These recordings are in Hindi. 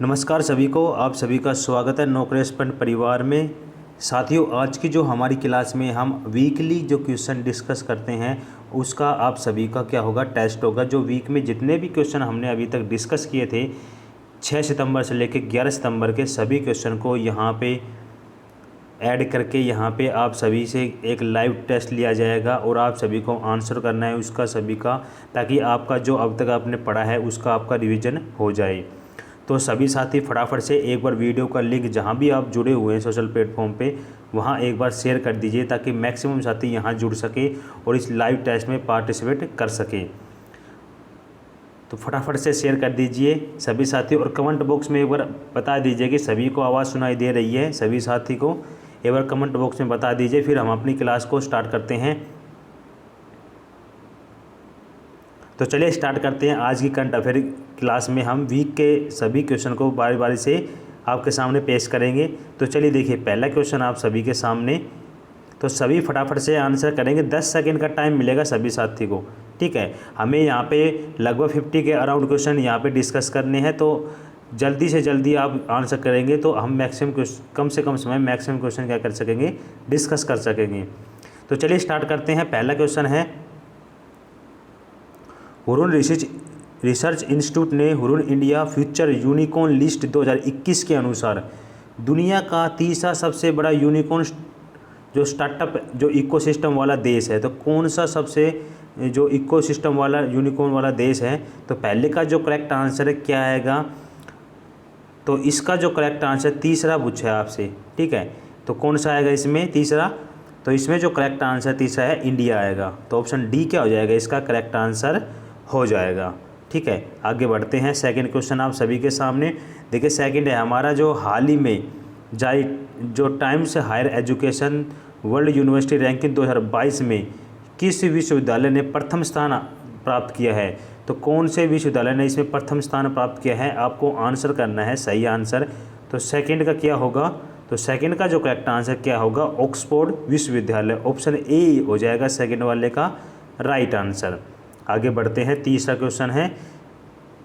नमस्कार सभी को, आप सभी का स्वागत है नौकरेस्पन परिवार में। साथियों, आज की जो हमारी क्लास में हम वीकली जो क्वेश्चन डिस्कस करते हैं उसका आप सभी का क्या होगा, टेस्ट होगा। जो वीक में जितने भी क्वेश्चन हमने अभी तक डिस्कस किए थे 6 सितंबर से लेकर 11 सितंबर के सभी क्वेश्चन को यहाँ पे ऐड करके यहाँ पे आप सभी से एक लाइव टेस्ट लिया जाएगा और आप सभी को आंसर करना है उसका सभी का, ताकि आपका जो अब तक आपने पढ़ा है उसका आपका रिवीजन हो जाए। तो सभी साथी फटाफट से एक बार वीडियो का लिंक जहां भी आप जुड़े हुए हैं सोशल प्लेटफॉर्म पे वहां एक बार शेयर कर दीजिए, ताकि मैक्सिमम साथी यहां जुड़ सके और इस लाइव टेस्ट में पार्टिसिपेट कर सके। तो फटाफट से शेयर कर दीजिए सभी साथी, और कमेंट बॉक्स में एक बार बता दीजिए कि सभी को आवाज़ सुनाई दे रही है। सभी साथी को एक बार कमेंट बॉक्स में बता दीजिए, फिर हम अपनी क्लास को स्टार्ट करते हैं। तो चलिए स्टार्ट करते हैं आज की करंट अफेयर क्लास में। हम वीक के सभी क्वेश्चन को बारी बारी से आपके सामने पेश करेंगे। तो चलिए देखिए, पहला क्वेश्चन आप सभी के सामने, तो सभी फटाफट से आंसर करेंगे। 10 सेकंड का टाइम मिलेगा सभी साथी को, ठीक है। हमें यहाँ पे लगभग 50 के अराउंड क्वेश्चन यहाँ पे डिस्कस करने हैं, तो जल्दी से जल्दी आप आंसर करेंगे तो हम मैक्सिमम कम से कम समय मैक्सिमम क्वेश्चन क्या कर सकेंगे, डिस्कस कर सकेंगे। तो चलिए स्टार्ट करते हैं। पहला क्वेश्चन है, हुरुन रिसर्च इंस्टीट्यूट ने Hurun India future unicorn list 2021 के अनुसार दुनिया का तीसरा सबसे बड़ा यूनिकॉर्न जो स्टार्टअप जो इकोसिस्टम वाला देश है, तो कौन सा सबसे जो इकोसिस्टम वाला यूनिकॉर्न वाला देश है। तो पहले का जो करेक्ट आंसर है क्या आएगा, तो इसका जो करेक्ट आंसर तीसरा पूछा है आपसे, ठीक है। तो कौन सा आएगा इसमें तीसरा, तो इसमें जो करेक्ट आंसर तीसरा है इंडिया आएगा। तो ऑप्शन डी क्या हो जाएगा, इसका करेक्ट आंसर हो जाएगा, ठीक है। आगे बढ़ते हैं। सेकंड क्वेश्चन आप सभी के सामने देखिए, सेकंड है हमारा जो हाल ही में जो Times Higher Education World University ranking 2022 में किस विश्वविद्यालय ने प्रथम स्थान प्राप्त किया है। तो कौन से विश्वविद्यालय ने इसमें प्रथम स्थान प्राप्त किया है, आपको आंसर करना है सही आंसर। तो सेकंड का क्या होगा, तो सेकंड का जो करेक्ट आंसर क्या होगा, ऑक्सफोर्ड विश्वविद्यालय। ऑप्शन ए हो जाएगा सेकंड वाले का राइट आंसर। आगे बढ़ते हैं। तीसरा क्वेश्चन है,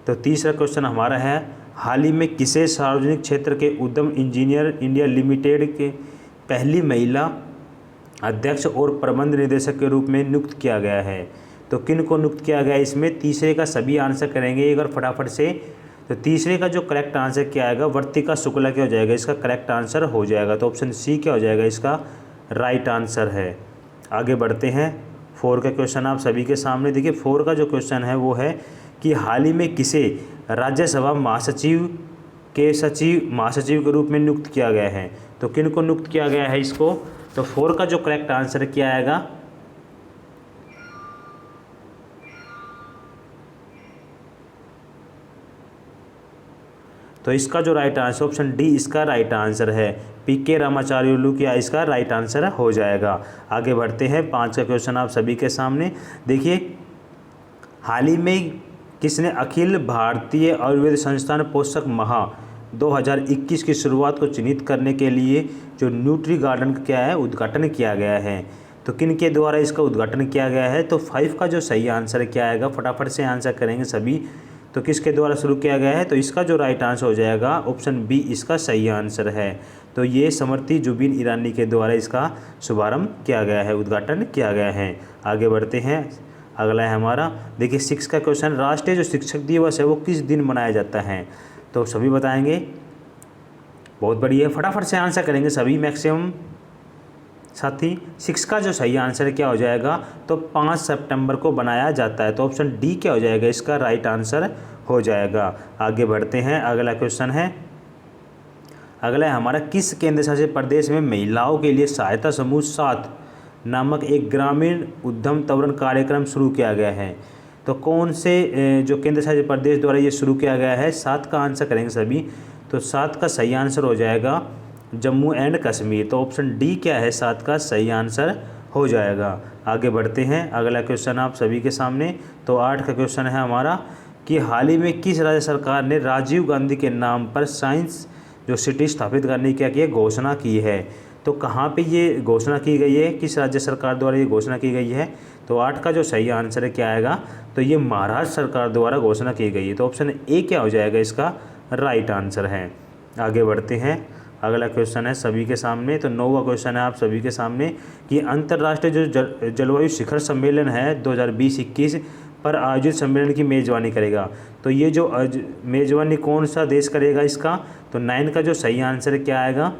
तो तीसरा क्वेश्चन हमारा है, हाल ही में किसे सार्वजनिक क्षेत्र के उद्यम इंजीनियर इंडिया लिमिटेड के पहली महिला अध्यक्ष और प्रबंध निदेशक के रूप में नियुक्त किया गया है। तो किन को नियुक्त किया गया है इसमें, तीसरे का सभी आंसर करेंगे एक बार फटाफट से। तो तीसरे का जो करेक्ट आंसर क्या आएगा, वर्तिका शुक्ला क्या हो जाएगा, इसका करेक्ट आंसर हो जाएगा। तो ऑप्शन सी क्या हो जाएगा, इसका राइट आंसर है। आगे बढ़ते हैं। 4 का क्वेश्चन आप सभी के सामने देखिए। 4 का जो क्वेश्चन है वो है कि हाल ही में किसे राज्यसभा महासचिव के रूप में नियुक्त किया गया है। तो किन को नियुक्त किया गया है इसको, तो 4 का जो करेक्ट आंसर क्या आएगा, तो इसका जो राइट आंसर ऑप्शन डी इसका राइट आंसर है। पीके रामाचार्युलू क्या इसका राइट आंसर हो जाएगा। आगे बढ़ते हैं। 5 का क्वेश्चन आप सभी के सामने देखिए, हाल ही में किसने अखिल भारतीय आयुर्वेद संस्थान पोषक माह 2021 की शुरुआत को चिन्हित करने के लिए जो न्यूट्री गार्डन का क्या है उद्घाटन किया गया है। तो किन के द्वारा इसका उद्घाटन किया गया है, तो 5 का जो सही आंसर क्या आएगा, फटाफट से आंसर करेंगे सभी। तो किसके द्वारा शुरू किया गया है, तो इसका जो राइट आंसर हो जाएगा ऑप्शन बी इसका सही आंसर है। तो ये स्मृति जुबिन ईरानी के द्वारा इसका शुभारंभ किया गया है, उद्घाटन किया गया है। आगे बढ़ते हैं। अगला है हमारा देखिए 6 का क्वेश्चन, राष्ट्रीय जो शिक्षक दिवस है वो किस दिन मनाया जाता है। तो सभी बताएंगे, बहुत बढ़िया, फटाफट से आंसर करेंगे सभी मैक्सिमम साथी। 6 का जो सही आंसर क्या हो जाएगा, तो 5 सितंबर को बनाया जाता है। तो ऑप्शन डी क्या हो जाएगा, इसका राइट आंसर हो जाएगा। आगे बढ़ते हैं। अगला क्वेश्चन है, अगला है हमारा, किस केंद्र शासित प्रदेश में महिलाओं के लिए सहायता समूह 7 नामक एक ग्रामीण उद्यम त्वरण कार्यक्रम शुरू किया गया है। तो कौन से जो केंद्र शासित प्रदेश द्वारा ये शुरू किया गया है, 7 का आंसर करेंगे सभी। तो 7 का सही आंसर हो जाएगा जम्मू एंड कश्मीर। तो ऑप्शन डी क्या है, 7 का सही आंसर हो जाएगा। आगे बढ़ते हैं। अगला क्वेश्चन आप सभी के सामने, तो 8 का क्वेश्चन है हमारा कि हाल ही में किस राज्य सरकार ने राजीव गांधी के नाम पर साइंस जो सिटी स्थापित करने की क्या की घोषणा की है। तो कहाँ पे ये घोषणा की गई है, किस राज्य सरकार द्वारा ये घोषणा की गई है। तो 8 का जो सही आंसर है क्या आएगा, तो ये महाराष्ट्र सरकार द्वारा घोषणा की गई है। तो ऑप्शन ए क्या हो जाएगा, इसका राइट आंसर है। आगे बढ़ते हैं, अगला क्वेश्चन है सभी के सामने। तो 9वां क्वेश्चन है आप सभी के सामने कि अंतर्राष्ट्रीय जो जलवायु शिखर सम्मेलन है 2020-21 पर आयोजित सम्मेलन की मेज़बानी करेगा। तो ये जो मेज़बानी कौन सा देश करेगा इसका, तो 9 का जो सही आंसर क्या आएगा,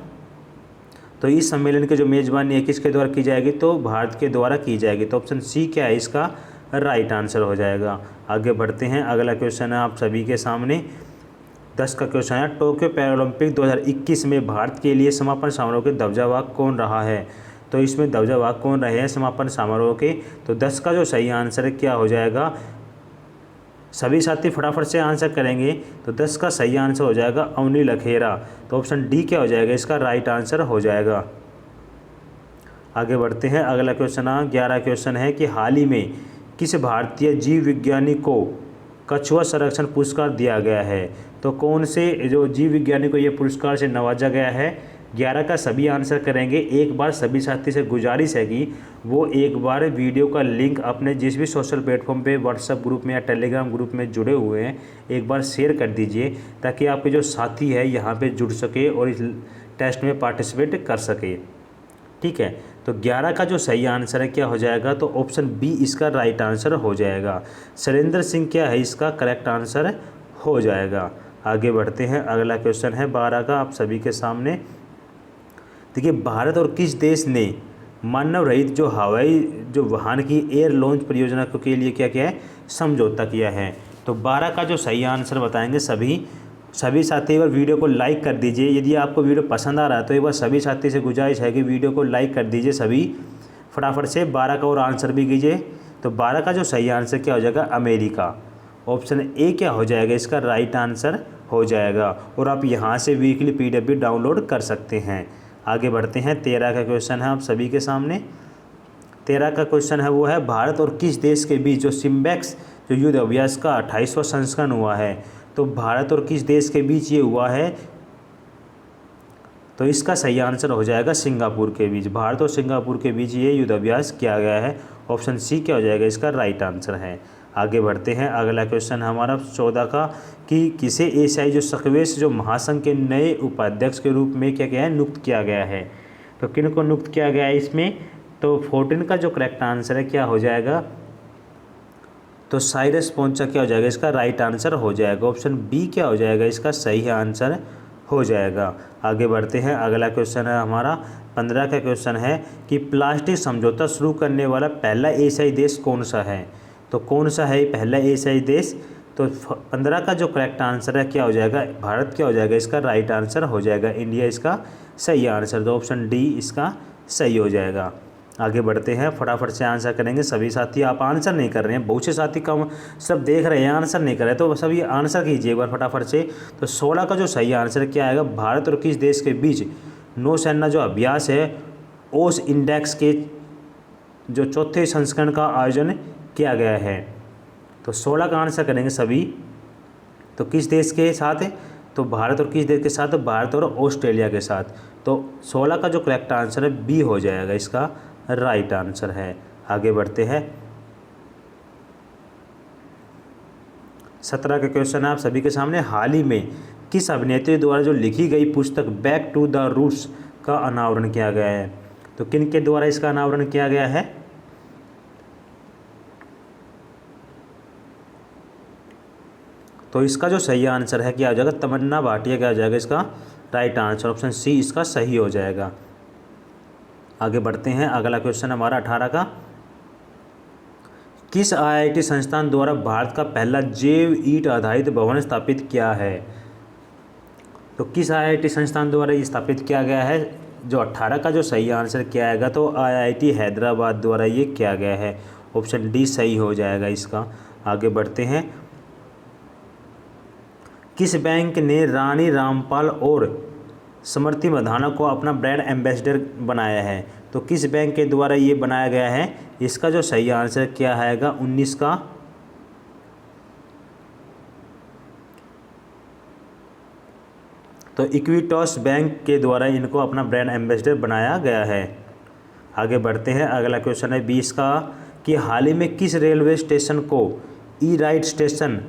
तो इस सम्मेलन की जो मेज़बानी है किसके द्वारा की जाएगी, तो भारत के द्वारा की जाएगी। तो ऑप्शन सी क्या है इसका राइट आंसर हो जाएगा। आगे बढ़ते हैं, अगला क्वेश्चन है आप सभी के सामने 10 का क्वेश्चन है टोक्यो पैरालंपिक 2021 में भारत के लिए समापन समारोह के ध्वजावाहक कौन रहा है। तो इसमें ध्वजावाहक कौन रहे हैं समापन समारोह के, तो 10 का जो सही आंसर क्या हो जाएगा, सभी साथी फटाफट से आंसर करेंगे। तो 10 का सही आंसर हो जाएगा अवनी लखेरा। तो ऑप्शन डी क्या हो जाएगा इसका राइट आंसर हो जाएगा। आगे बढ़ते हैं, अगला क्वेश्चन 11 क्वेश्चन है कि हाल ही में किस भारतीय जीव विज्ञानी को कछुआ संरक्षण पुरस्कार दिया गया है। तो कौन से जो जीव विज्ञानी को ये पुरस्कार से नवाजा गया है, 11 का सभी आंसर करेंगे। एक बार सभी साथी से गुजारिश है कि वो एक बार वीडियो का लिंक अपने जिस भी सोशल प्लेटफॉर्म पे व्हाट्सएप ग्रुप में या टेलीग्राम ग्रुप में जुड़े हुए हैं एक बार शेयर कर दीजिए, ताकि आपके जो साथी है यहाँ पे जुड़ सके और इस टेस्ट में पार्टिसिपेट कर सके। ठीक है, तो 11 का जो सही आंसर है क्या हो जाएगा, तो ऑप्शन बी इसका राइट आंसर हो जाएगा। शैलेंद्र सिंह क्या है इसका करेक्ट आंसर हो जाएगा। आगे बढ़ते हैं, अगला क्वेश्चन है 12 का आप सभी के सामने। देखिए, भारत और किस देश ने मानव रहित जो हवाई जो वाहन की एयर लॉन्च परियोजना के लिए क्या किया है, समझौता किया है। तो 12 का जो सही आंसर बताएंगे सभी साथी एक बार वीडियो को लाइक कर दीजिए। यदि आपको वीडियो पसंद आ रहा है तो एक बार सभी साथी से गुजारिश है कि वीडियो को लाइक कर दीजिए सभी फटाफट से। 12 का और आंसर भी कीजिए। तो 12 का जो सही आंसर क्या हो जाएगा, अमेरिका। ऑप्शन ए क्या हो जाएगा इसका राइट आंसर हो जाएगा। और आप यहाँ से वीकली PDF भी डाउनलोड कर सकते हैं। आगे बढ़ते हैं, 13 का क्वेश्चन है आप सभी के सामने। 13 का क्वेश्चन है वो है भारत और किस देश के बीच जो सिम्बैक्स जो युद्ध अभ्यास का 28वां संस्करण हुआ है। तो भारत और किस देश के बीच ये हुआ है, तो इसका सही आंसर हो जाएगा सिंगापुर के बीच। भारत और सिंगापुर के बीच ये युद्ध अभ्यास किया गया है। ऑप्शन सी क्या हो जाएगा इसका राइट आंसर है। आगे बढ़ते हैं, अगला क्वेश्चन हमारा 14 का कि किसे एशियाई जो स्क्वैश जो महासंघ के नए उपाध्यक्ष के रूप में क्या है नियुक्त किया गया है। तो किन को नियुक्त किया गया है इसमें, तो 14 का जो करेक्ट आंसर है क्या हो जाएगा, तो साइरस पोंचा क्या हो जाएगा इसका राइट आंसर हो जाएगा। ऑप्शन बी क्या हो जाएगा इसका सही आंसर हो जाएगा। आगे बढ़ते हैं, अगला क्वेश्चन है हमारा 15 का क्वेश्चन है कि प्लास्टिक समझौता शुरू करने वाला पहला एशियाई देश कौन सा है। तो कौन सा है पहला एशियाई देश, तो 15 का जो करेक्ट आंसर है क्या हो जाएगा, भारत क्या हो जाएगा इसका राइट आंसर हो जाएगा। इंडिया इसका सही आंसर, तो ऑप्शन डी इसका सही हो जाएगा। आगे बढ़ते हैं, फटाफट से आंसर करेंगे सभी साथी। आप आंसर नहीं कर रहे हैं, बहुत से साथी कम सब देख रहे हैं आंसर नहीं कर रहे, तो सभी आंसर कीजिए एक बार फटाफट से। तो 16 का जो सही आंसर क्या आएगा, भारत और किस देश के बीच नौसेना जो अभ्यास है ओस इंडेक्स के जो चौथे संस्करण का आयोजन किया गया है। तो 16 का आंसर करेंगे सभी। तो किस देश के साथ है, तो भारत और किस देश के साथ, तो भारत और ऑस्ट्रेलिया के साथ। तो 16 का जो करेक्ट आंसर है बी हो जाएगा, इसका राइट आंसर है। आगे बढ़ते हैं, 17 का क्वेश्चन है आप सभी के सामने। हाल ही में किस अभिनेत्री द्वारा जो लिखी गई पुस्तक बैक टू द रूट्स का अनावरण किया गया है। तो किन के द्वारा इसका अनावरण किया गया है, तो इसका जो सही आंसर है क्या हो जाएगा, तमन्ना भाटिया क्या हो जाएगा इसका राइट आंसर। ऑप्शन सी इसका सही हो जाएगा। आगे बढ़ते हैं, अगला क्वेश्चन हमारा 18 का, किस IIT संस्थान द्वारा भारत का पहला जैव ईंट आधारित भवन स्थापित किया है। तो किस IIT संस्थान द्वारा ये स्थापित किया गया है, जो 18 का जो सही आंसर क्या आएगा, तो IIT हैदराबाद द्वारा ये किया गया है। ऑप्शन डी सही हो जाएगा इसका। आगे बढ़ते हैं, किस बैंक ने रानी रामपाल और स्मृति मधाना को अपना ब्रांड एम्बेसडर बनाया है। तो किस बैंक के द्वारा ये बनाया गया है, इसका जो सही आंसर क्या आएगा 19 का, तो इक्विटॉस बैंक के द्वारा इनको अपना ब्रांड एम्बेसडर बनाया गया है। आगे बढ़ते हैं, अगला क्वेश्चन है 20 का कि हाल ही में किस रेलवे स्टेशन को ई राइट स्टेशन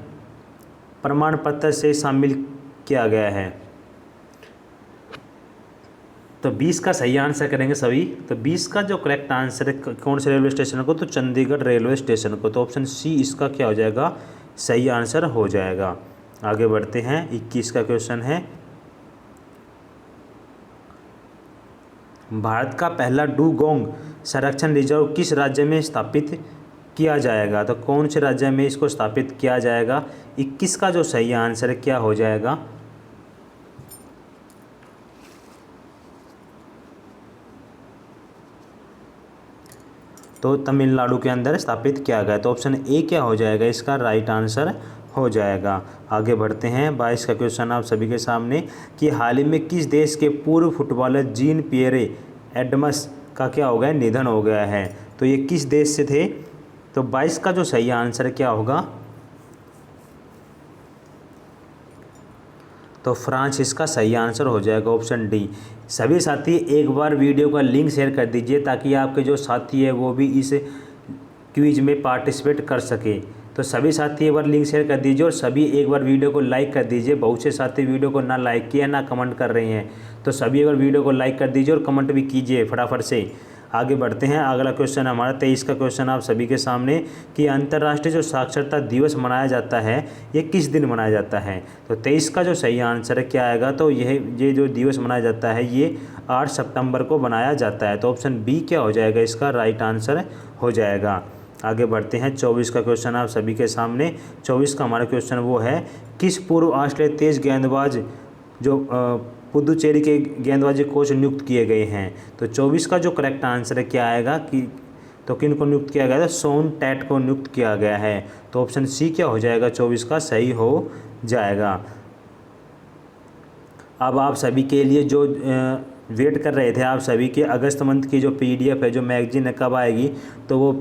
प्रमाण पत्र से शामिल किया गया है। तो 20 का सही आंसर करेंगे सभी। तो 20 का जो करेक्ट आंसर है कौन से रेलवे स्टेशन को, तो चंडीगढ़ रेलवे स्टेशन को। तो ऑप्शन सी इसका क्या हो जाएगा, सही आंसर हो जाएगा। आगे बढ़ते हैं, 21 का क्वेश्चन है, भारत का पहला डुगोंग संरक्षण रिजर्व किस राज्य में स्थापित किया जाएगा। तो कौन से राज्य में इसको स्थापित किया जाएगा। 21 का जो सही आंसर है क्या हो जाएगा, तो तमिलनाडु के अंदर स्थापित किया गया। तो ऑप्शन ए क्या हो जाएगा, इसका राइट आंसर हो जाएगा। आगे बढ़ते हैं, 22 का क्वेश्चन आप सभी के सामने कि हाल ही में किस देश के पूर्व फुटबॉलर जीन पियरे एडम्स का क्या हो गया, निधन हो गया है। तो ये किस देश से थे। तो 22 का जो सही आंसर क्या होगा, तो फ्रांस इसका सही आंसर हो जाएगा, ऑप्शन डी। सभी साथी एक बार वीडियो का लिंक शेयर कर दीजिए ताकि आपके जो साथी है वो भी इस क्विज में पार्टिसिपेट कर सके। तो सभी साथी एक बार लिंक शेयर कर दीजिए और सभी एक बार वीडियो को लाइक कर दीजिए। बहुत से साथी वीडियो को ना लाइक किया ना कमेंट कर रहे हैं, तो सभी एक बार वीडियो को लाइक कर दीजिए और कमेंट भी कीजिए फटाफट से। आगे बढ़ते हैं, अगला क्वेश्चन हमारा 23 का क्वेश्चन आप सभी के सामने कि अंतर्राष्ट्रीय जो साक्षरता दिवस मनाया जाता है ये किस दिन मनाया जाता है। तो 23 का जो सही आंसर है क्या आएगा, तो ये जो दिवस मनाया जाता है ये 8 सितंबर को मनाया जाता है। तो ऑप्शन बी क्या हो जाएगा, इसका राइट आंसर हो जाएगा। आगे बढ़ते हैं, 24 का क्वेश्चन आप सभी के सामने। 24 का हमारा क्वेश्चन वो है, किस पूर्व ऑस्ट्रेलियाई तेज गेंदबाज जो पुदुचेरी के गेंदबाजी कोच नियुक्त किए गए हैं। तो 24 का जो करेक्ट आंसर है क्या आएगा कि, तो किन को नियुक्त किया गया था, शॉन टैट को नियुक्त किया गया है। तो ऑप्शन सी क्या हो जाएगा, 24 का सही हो जाएगा। अब आप सभी के लिए जो वेट कर रहे थे आप सभी के अगस्त मंथ की जो PDF है, जो मैगजीन है कब आएगी, तो वो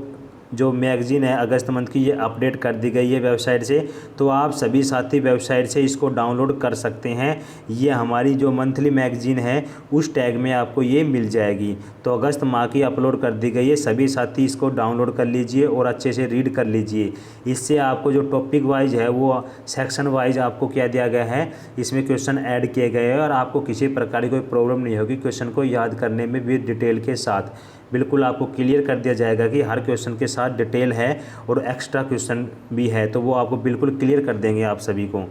जो मैगजीन है अगस्त मंथ की ये अपडेट कर दी गई है वेबसाइट से। तो आप सभी साथी वेबसाइट से इसको डाउनलोड कर सकते हैं। ये हमारी जो मंथली मैगजीन है उस टैग में आपको ये मिल जाएगी। तो अगस्त माह की अपलोड कर दी गई है, सभी साथी इसको डाउनलोड कर लीजिए और अच्छे से रीड कर लीजिए। इससे आपको जो टॉपिक वाइज है वो सेक्शन वाइज आपको क्या दिया गया है, इसमें क्वेश्चन ऐड किए गए हैं और आपको किसी प्रकार की कोई प्रॉब्लम नहीं होगी क्वेश्चन को याद करने में भी। डिटेल के साथ बिल्कुल आपको क्लियर कर दिया जाएगा कि हर क्वेश्चन के साथ डिटेल है और एक्स्ट्रा क्वेश्चन भी है, तो वो आपको बिल्कुल क्लियर कर देंगे आप सभी को।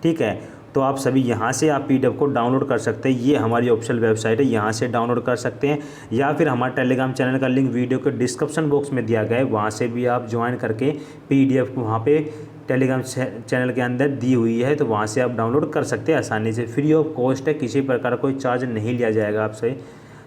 ठीक है, तो आप सभी यहाँ से आप PDF को डाउनलोड कर सकते हैं। ये हमारी ऑफिशियल वेबसाइट है, यहाँ से डाउनलोड कर सकते हैं, या फिर हमारे टेलीग्राम चैनल का लिंक वीडियो के डिस्क्रिप्शन बॉक्स में दिया गया है, वहाँ से भी आप ज्वाइन करके PDF को वहाँ पे टेलीग्राम चैनल के अंदर दी हुई है, तो वहाँ से आप डाउनलोड कर सकते हैं आसानी से। फ्री ऑफ कॉस्ट है, किसी प्रकार कोई चार्ज नहीं लिया जाएगा आपसे।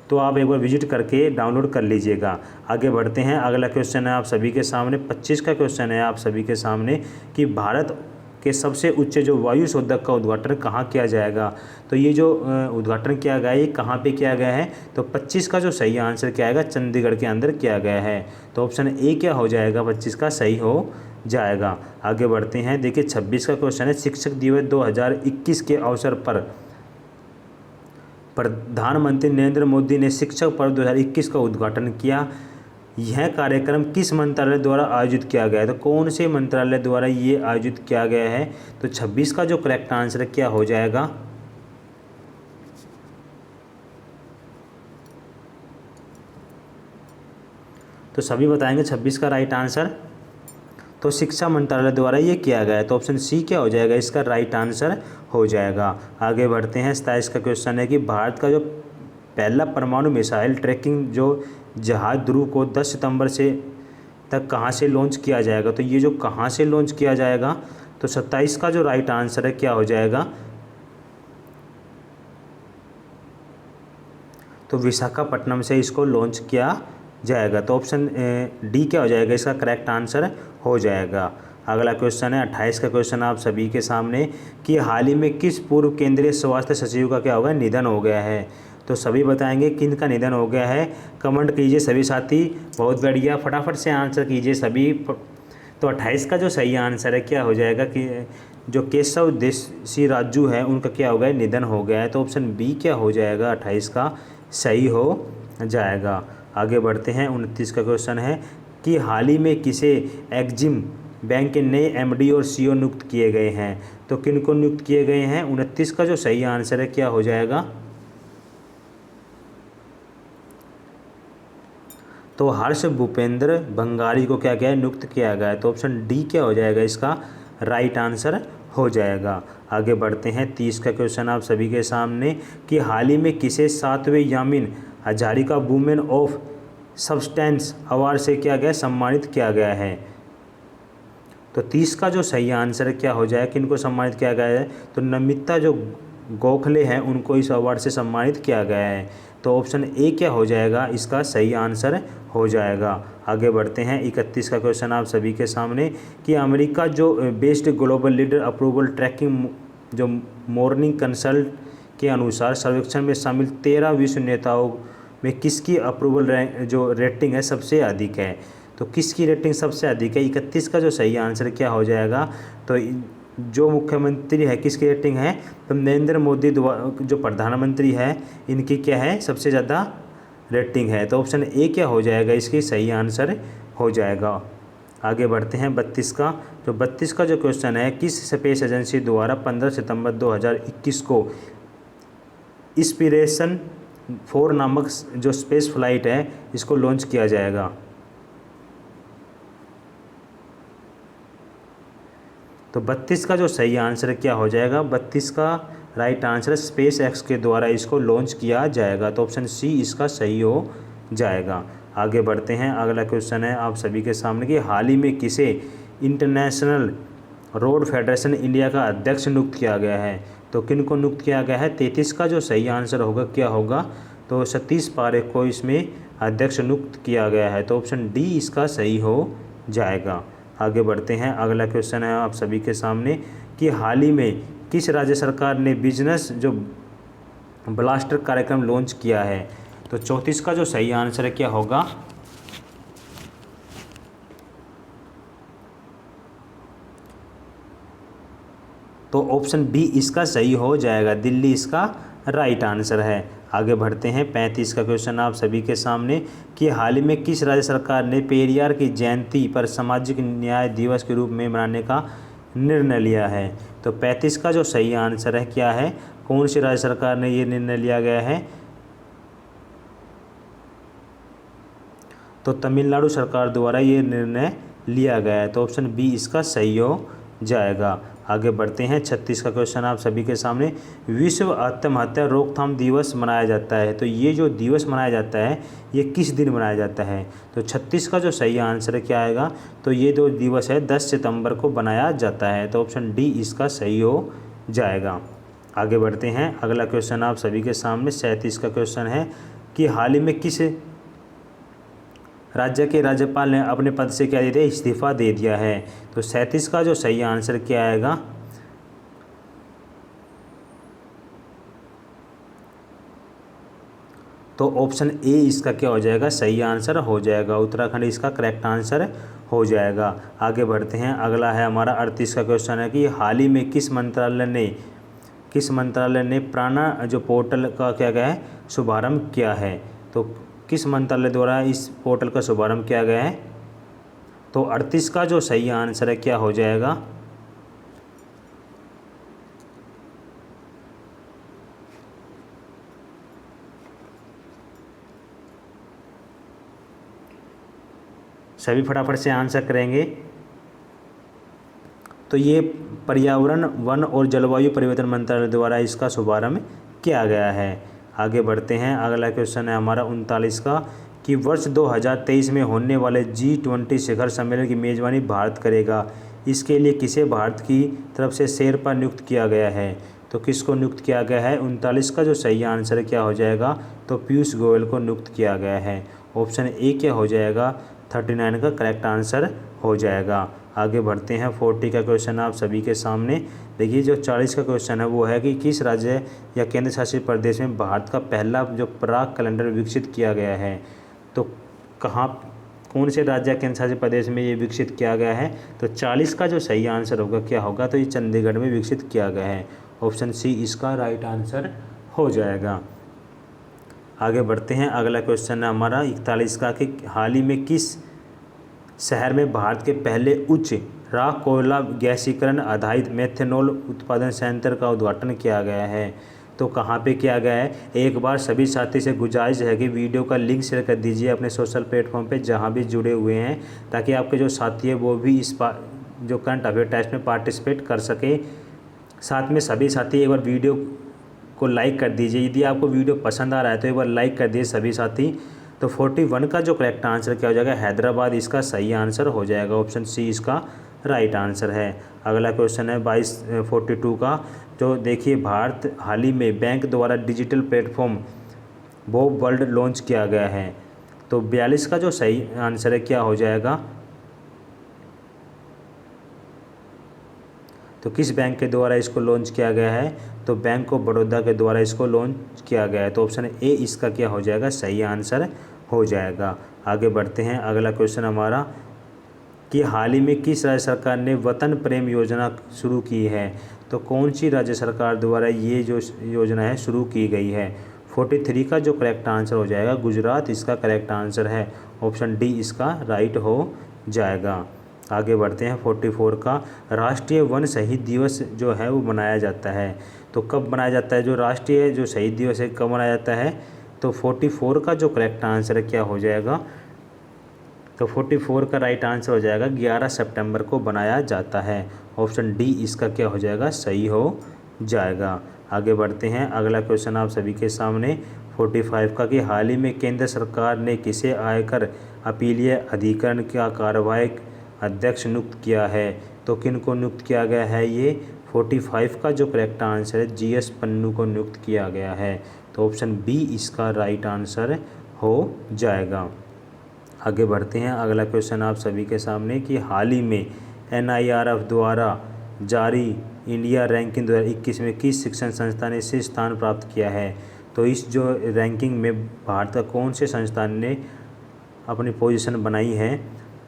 तो आप एक बार विजिट करके डाउनलोड कर लीजिएगा। आगे बढ़ते हैं, अगला क्वेश्चन है आप सभी के सामने। 25 का क्वेश्चन है आप सभी के सामने कि भारत के सबसे ऊंचे जो वायु शोधक का उद्घाटन कहाँ किया जाएगा। तो ये जो उद्घाटन किया गया है ये कहाँ पे किया गया है। तो 25 का जो सही आंसर क्या आएगा, चंडीगढ़ के अंदर किया गया है। तो ऑप्शन ए क्या हो जाएगा, 25 का सही हो जाएगा। आगे बढ़ते हैं, देखिए 26 का क्वेश्चन है, शिक्षक दिवस 2021 के अवसर पर प्रधानमंत्री नरेंद्र मोदी ने शिक्षक पर्व 2021 का उद्घाटन किया। यह कार्यक्रम किस मंत्रालय द्वारा आयोजित किया गया है। तो कौन से मंत्रालय द्वारा ये आयोजित किया गया है। तो 26 का जो करेक्ट आंसर क्या हो जाएगा, तो सभी बताएंगे 26 का राइट आंसर। तो शिक्षा मंत्रालय द्वारा ये किया गया है। तो ऑप्शन सी क्या हो जाएगा, इसका राइट आंसर हो जाएगा। आगे बढ़ते हैं, 27 का क्वेश्चन है कि भारत का जो पहला परमाणु मिसाइल ट्रैकिंग जो जहाज ध्रुव को 10 सितंबर से तक कहाँ से लॉन्च किया जाएगा। तो ये जो कहाँ से लॉन्च किया जाएगा, तो 27 का जो राइट आंसर है क्या हो जाएगा, तो विशाखापट्टनम से इसको लॉन्च किया जाएगा। तो ऑप्शन डी क्या हो जाएगा, इसका करेक्ट आंसर हो जाएगा। अगला क्वेश्चन है 28 का क्वेश्चन आप सभी के सामने कि हाल ही में किस पूर्व केंद्रीय स्वास्थ्य सचिव का क्या होगा, निधन हो गया है। तो सभी बताएंगे किन का निधन हो गया है। कमेंट कीजिए सभी साथी, बहुत बढ़िया, फटाफट से आंसर कीजिए सभी। तो 28 का जो सही आंसर है क्या हो जाएगा कि जो केशव देसी राजू है उनका क्या हो गया, निधन हो गया है। तो ऑप्शन बी क्या हो जाएगा, 28 का सही हो जाएगा। आगे बढ़ते हैं, 29 का क्वेश्चन है कि हाल ही में किसे एग्जिम बैंक के नए एमडी और सीईओ नियुक्त किए गए हैं। तो किन को नियुक्त किए गए हैं? 29 का जो सही आंसर है क्या हो जाएगा? तो हर्ष भूपेंद्र भंगारी को क्या गया नियुक्त किया गया है। तो ऑप्शन डी क्या हो जाएगा इसका राइट आंसर हो जाएगा। आगे बढ़ते हैं 30 का क्वेश्चन आप सभी के सामने कि हाल ही में किसे 7वें Yamin Hazarika women of substance award से क्या गया सम्मानित किया गया है। तो 30 का जो सही आंसर क्या हो जाए, किनको सम्मानित किया गया है? तो नमिता जो गोखले हैं उनको इस अवार्ड से सम्मानित किया गया है। तो ऑप्शन ए क्या हो जाएगा इसका सही आंसर हो जाएगा। आगे बढ़ते हैं 31 का क्वेश्चन आप सभी के सामने कि अमेरिका जो based global leader approval tracking जो मॉर्निंग कंसल्ट के अनुसार सर्वेक्षण में शामिल 13 विश्व नेताओं में किसकी अप्रूवल जो रेटिंग है सबसे अधिक है। तो किसकी रेटिंग सबसे अधिक है? 31 का जो सही आंसर क्या हो जाएगा? तो जो मुख्यमंत्री है किसकी रेटिंग है? तो नरेंद्र मोदी जो प्रधानमंत्री है इनकी क्या है सबसे ज़्यादा रेटिंग है। तो ऑप्शन ए क्या हो जाएगा इसकी सही आंसर हो जाएगा। आगे बढ़ते हैं 32 का। तो 32 का जो क्वेश्चन है किस स्पेस एजेंसी द्वारा 15 सितंबर 2021 को इंस्पिरेशन 4 नामक जो स्पेस फ्लाइट है इसको लॉन्च किया जाएगा। तो 32 का जो सही आंसर क्या हो जाएगा? 32 का राइट आंसर स्पेस एक्स के द्वारा इसको लॉन्च किया जाएगा। तो ऑप्शन सी इसका सही हो जाएगा। आगे बढ़ते हैं अगला क्वेश्चन है आप सभी के सामने कि हाल ही में किसे इंटरनेशनल रोड फेडरेशन इंडिया का अध्यक्ष नियुक्त किया गया है। तो किन को नियुक्त किया गया है? 33 का जो सही आंसर होगा क्या होगा? तो सतीश पारेख को इसमें अध्यक्ष नियुक्त किया गया है। तो ऑप्शन डी इसका सही हो जाएगा। आगे बढ़ते हैं अगला क्वेश्चन है आप सभी के सामने कि हाल ही में किस राज्य सरकार ने बिजनेस जो ब्लास्टर कार्यक्रम लॉन्च किया है। तो 34 का जो सही आंसर है क्या होगा? तो ऑप्शन बी इसका सही हो जाएगा, दिल्ली इसका राइट आंसर है। आगे बढ़ते हैं 35 का क्वेश्चन आप सभी के सामने कि हाल ही में किस राज्य सरकार ने पेरियार की जयंती पर सामाजिक न्याय दिवस के रूप में मनाने का निर्णय लिया है। तो 35 का जो सही आंसर है क्या है? कौन सी राज्य सरकार ने ये निर्णय लिया गया है? तो तमिलनाडु सरकार द्वारा ये निर्णय लिया गया है। तो ऑप्शन बी इसका सही हो जाएगा। आगे बढ़ते हैं 36 का क्वेश्चन आप सभी के सामने विश्व आत्महत्या रोकथाम दिवस मनाया जाता है। तो ये जो दिवस मनाया जाता है ये किस दिन मनाया जाता है? तो 36 का जो सही आंसर क्या आएगा? तो ये जो दिवस है 10 सितंबर को बनाया जाता है। तो ऑप्शन डी इसका सही हो जाएगा। आगे बढ़ते हैं अगला क्वेश्चन आप सभी के सामने 37 का क्वेश्चन है कि हाल ही में किस राज्य के राज्यपाल ने अपने पद से क्या दे दिया? इस्तीफा दे दिया है। तो 37 का जो सही आंसर क्या आएगा? तो ऑप्शन ए इसका क्या हो जाएगा? सही आंसर हो जाएगा। उत्तराखंड इसका करेक्ट आंसर हो जाएगा। आगे बढ़ते हैं अगला है हमारा 38 का क्वेश्चन है कि हाल ही में किस मंत्रालय ने प्राणा जो पोर्टल का क्या गया है शुभारंभ किया है। तो किस मंत्रालय द्वारा इस पोर्टल का शुभारंभ किया गया है? तो 38 का जो सही आंसर है क्या हो जाएगा? सभी फटाफट से आंसर करेंगे। तो ये पर्यावरण वन और जलवायु परिवर्तन मंत्रालय द्वारा इसका शुभारंभ किया गया है। आगे बढ़ते हैं अगला क्वेश्चन है हमारा 39 का कि वर्ष 2023 में होने वाले G20 शिखर सम्मेलन की मेज़बानी भारत करेगा। इसके लिए किसे भारत की तरफ से शेरपा नियुक्त किया गया है। तो किसको नियुक्त किया गया है? 39 का जो सही आंसर क्या हो जाएगा? तो पीयूष गोयल को नियुक्त किया गया है। ऑप्शन ए क्या हो जाएगा? 39 का करेक्ट आंसर हो जाएगा। आगे बढ़ते हैं 40 का क्वेश्चन आप सभी के सामने। देखिए जो 40 का क्वेश्चन है वो है कि किस राज्य या केंद्र शासित प्रदेश में भारत का पहला जो पराग कैलेंडर विकसित किया गया है। तो कौन से राज्य या केंद्र शासित प्रदेश में ये विकसित किया गया है? तो 40 का जो सही आंसर होगा क्या होगा? तो ये चंडीगढ़ में विकसित किया गया है। ऑप्शन सी इसका राइट आंसर हो जाएगा। आगे बढ़ते हैं अगला क्वेश्चन है हमारा 41 का कि हाल ही में किस शहर में भारत के पहले उच्च राख कोयला गैसीकरण आधारित मेथनॉल उत्पादन संयंत्र का उद्घाटन किया गया है। तो कहाँ पे किया गया है? एक बार सभी साथी से गुजारिश है कि वीडियो का लिंक शेयर कर दीजिए अपने सोशल प्लेटफॉर्म पे जहाँ भी जुड़े हुए हैं, ताकि आपके जो साथी है वो भी इस जो करंट अफेयर टेस्ट में पार्टिसिपेट कर सके। साथ में सभी साथी एक बार वीडियो को लाइक कर दीजिए। यदि आपको वीडियो पसंद आ रहा है तो एक बार लाइक कर दीजिए सभी साथी। तो 41 का जो करेक्ट आंसर क्या हो जाएगा? हैदराबाद इसका सही आंसर हो जाएगा। ऑप्शन सी इसका राइट आंसर है। अगला क्वेश्चन है 42 का, जो देखिए भारत हाल ही में बैंक द्वारा digital platform Bob world launch किया गया है। तो 42 का जो सही आंसर है क्या हो जाएगा? तो किस बैंक के द्वारा इसको लॉन्च किया गया है? तो बैंक ऑफ बड़ौदा के द्वारा इसको लॉन्च किया गया है। तो ऑप्शन ए इसका क्या हो जाएगा? सही आंसर हो जाएगा। आगे बढ़ते हैं। अगला क्वेश्चन हमारा कि हाल ही में किस राज्य सरकार ने वतन प्रेम योजना शुरू की है? तो कौन सी राज्य सरकार द्वारा ये जो योजना है शुरू की गई है? 43 का जो करेक्ट आंसर हो जाएगा गुजरात इसका करेक्ट आंसर है। ऑप्शन डी इसका राइट हो जाएगा। आगे बढ़ते हैं। 44 का राष्ट्रीय वन शहीद दिवस जो है वो मनाया जाता है। तो कब मनाया जाता है? जो राष्ट्रीय जो शहीद दिवस है कब मनाया जाता है? तो 44 का जो करेक्ट आंसर है क्या हो जाएगा? तो 44 का राइट आंसर हो जाएगा 11 सितंबर को बनाया जाता है। ऑप्शन डी इसका क्या हो जाएगा? सही हो जाएगा। आगे बढ़ते हैं। अगला क्वेश्चन आप सभी के सामने 45 का कि हाल ही में केंद्र सरकार ने किसे आयकर अपीलीय अधिकरण का कार्यवाहक अध्यक्ष नियुक्त किया है? तो किन को नियुक्त किया गया है? ये 45 का जो करेक्ट आंसर है GS पन्नू को नियुक्त किया गया है। तो ऑप्शन बी इसका राइट आंसर हो जाएगा। आगे बढ़ते हैं। अगला क्वेश्चन आप सभी के सामने कि हाल ही में NIRF द्वारा जारी इंडिया रैंकिंग 2021 में किस शिक्षण संस्थान ने शीर्ष स्थान प्राप्त किया है? तो इस जो रैंकिंग में भारत का कौन से संस्थान ने अपनी पोजीशन बनाई है?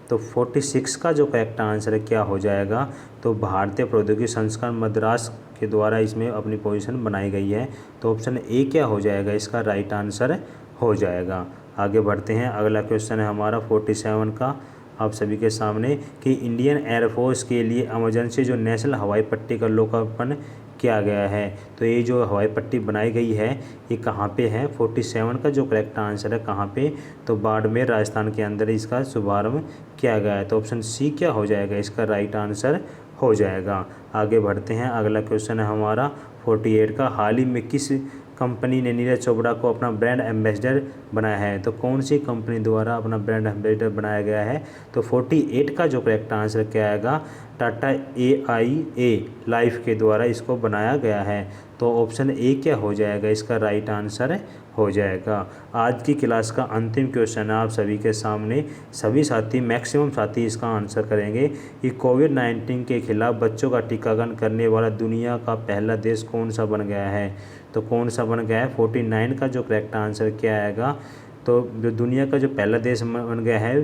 तो 46 का जो करेक्ट आंसर है क्या हो जाएगा? तो भारतीय प्रौद्योगिकी संस्थान मद्रास के द्वारा इसमें अपनी पोजीशन बनाई गई है। तो ऑप्शन ए क्या हो जाएगा? इसका राइट आंसर हो जाएगा। आगे बढ़ते हैं। अगला क्वेश्चन है हमारा 47 का आप सभी के सामने कि इंडियन एयरफोर्स के लिए इमरजेंसी जो नेशनल हवाई पट्टी का लोकार्पण किया गया है। तो ये जो हवाई पट्टी बनाई गई है ये कहाँ पे है? 47 का जो करेक्ट आंसर है कहाँ पे? तो बाड़मेर राजस्थान के अंदर इसका शुभारंभ किया गया है। तो ऑप्शन सी क्या हो जाएगा? इसका राइट आंसर हो जाएगा। आगे बढ़ते हैं। अगला क्वेश्चन है हमारा 48 का हाल ही में किस कंपनी ने नीरज चोपड़ा को अपना ब्रांड एम्बेसडर बनाया है? तो कौन सी कंपनी द्वारा अपना ब्रांड एम्बेसडर बनाया गया है? तो 48 का जो करेक्ट आंसर क्या आएगा? टाटा AIA लाइफ के द्वारा इसको बनाया गया है। तो ऑप्शन ए क्या हो जाएगा? इसका राइट आंसर हो जाएगा। आज की क्लास का अंतिम क्वेश्चन है आप सभी के सामने। सभी साथी मैक्सिमम साथी इसका आंसर करेंगे कि कोविड-19 के खिलाफ बच्चों का टीकाकरण करने वाला दुनिया का पहला देश कौन सा बन गया है? तो कौन सा बन गया है? 49 का जो करेक्ट आंसर क्या आएगा? तो जो दुनिया का जो पहला देश बन गया है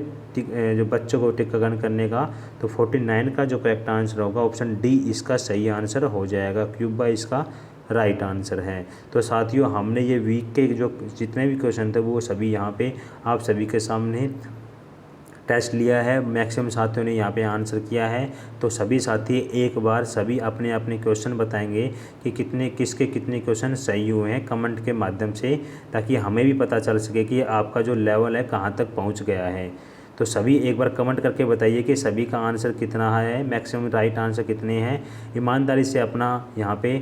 जो बच्चों को टीकाकरण करने का, तो 49 का जो करेक्ट आंसर होगा ऑप्शन डी इसका सही आंसर हो जाएगा। क्यूबा इसका राइट आंसर है। तो साथियों हमने ये वीक के जो जितने भी क्वेश्चन थे वो सभी यहाँ पे आप सभी के सामने टेस्ट लिया है। मैक्सिमम साथियों ने यहाँ पे आंसर किया है। तो सभी साथी एक बार सभी अपने अपने क्वेश्चन बताएंगे कि किसके कितने क्वेश्चन सही हुए हैं कमेंट के माध्यम से, ताकि हमें भी पता चल सके कि आपका जो लेवल है कहाँ तक पहुँच गया है। तो सभी एक बार कमेंट करके बताइए कि सभी का आंसर कितना है, मैक्सिमम राइट आंसर कितने हैं। ईमानदारी से अपना यहाँ पे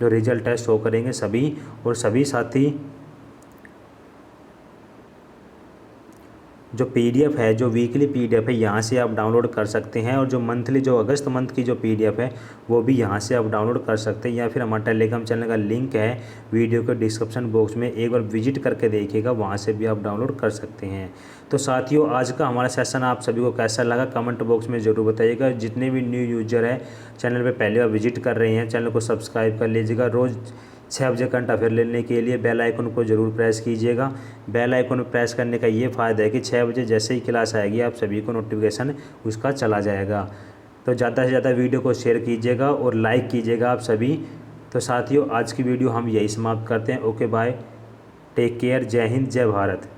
जो रिजल्ट है शो करेंगे सभी। और सभी साथी जो PDF है, जो वीकली PDF है, यहाँ से आप डाउनलोड कर सकते हैं। और जो मंथली जो अगस्त मंथ की जो PDF है वो भी यहाँ से आप डाउनलोड कर सकते हैं, या फिर हमारा टेलीग्राम चैनल का लिंक है वीडियो के डिस्क्रिप्शन बॉक्स में, एक बार विजिट करके देखिएगा, वहाँ से भी आप डाउनलोड कर सकते हैं। तो साथियों आज का हमारा सेशन आप सभी को कैसा लगा कमेंट बॉक्स में ज़रूर बताइएगा। जितने भी न्यू यूजर है चैनल पर पहली बार विजिट कर रहे हैं, चैनल को सब्सक्राइब कर लीजिएगा। रोज़ 6 बजे करंट अफेयर लेने के लिए बेल आइकन को ज़रूर प्रेस कीजिएगा। बेल आइकन प्रेस करने का ये फ़ायदा है कि 6 बजे जैसे ही क्लास आएगी आप सभी को नोटिफिकेशन उसका चला जाएगा। तो ज़्यादा से ज़्यादा वीडियो को शेयर कीजिएगा और लाइक कीजिएगा आप सभी। तो साथियों आज की वीडियो हम यही समाप्त करते हैं। ओके बाय, टेक केयर, जय हिंद, जय भारत।